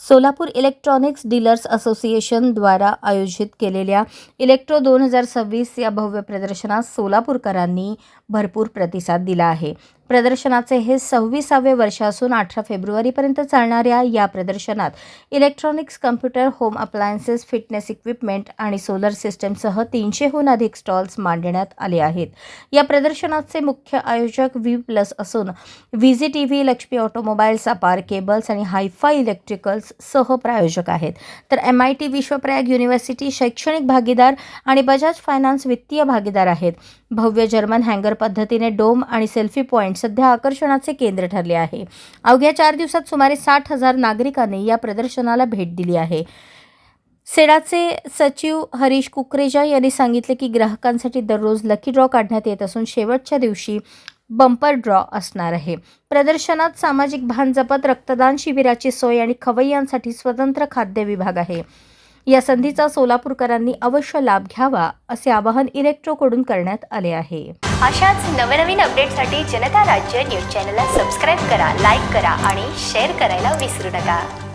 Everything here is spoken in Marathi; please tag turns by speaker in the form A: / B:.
A: सोलापूर इलेक्ट्रॉनिक्स डीलर्स असोसिएशन द्वारा आयोजित केलेल्या इलेक्ट्रो 2026 या भव्य प्रदर्शनास सोलापूरकरांनी भरपूर प्रतिसाद दिला आहे. प्रदर्शनाचे हे 26वे वर्ष असून 18 फेब्रुवारीपर्यंत चालणाऱ्या या प्रदर्शनात electronics, computer, home appliances, fitness equipment आणि सोलर सिस्टमसह 300हून अधिक स्टॉल्स मांडण्यात आले आहेत. या प्रदर्शनाचे मुख्य आयोजक व्ही+ असून व्हीजीटीव्ही, लक्ष्मी ऑटोमोबाईल्स, अपार केबल्स आणि हायफाय इलेक्ट्रिकल्स सह प्रायोजक आहेत. तर MIT, विश्वप्रयाग युनिव्हर्सिटी शैक्षणिक भागीदार आणि बजाज फायनान्स वित्तीय भागीदार आहेत. भव्य जर्मन हँगर पद्धतीने डोम आणि सेल्फी पॉइंट सध्या आकर्षणाचे केंद्र ठरले आहे. अवघ्या 4 दिवसात सुमारे 60,000 नागरिकांनी या प्रदर्शनाला भेट दिली आहे. सेडाचे सचिव हरीश कुकरेजा यांनी सांगितले की ग्राहकांसाठी दररोज लकी ड्रॉ काढण्यात येत असून शेवटच्या दिवशी बंपर ड्रॉ असणार आहे. प्रदर्शनात सामाजिक भान जपत रक्तदान शिबिराची सोय आणि खवय्यांसाठी स्वतंत्र खाद्य विभाग आहे. या संधीचा सोलापूरकरांनी अवश्य लाभ घ्यावा असे आवाहन इलेक्ट्रोकडून करण्यात आले आहे.
B: अशाच नवनवीन अपडेटसाठी जनता राज्य न्यूज चॅनलला सबस्क्राईब करा, लाईक करा आणि शेअर करायला विसरू नका.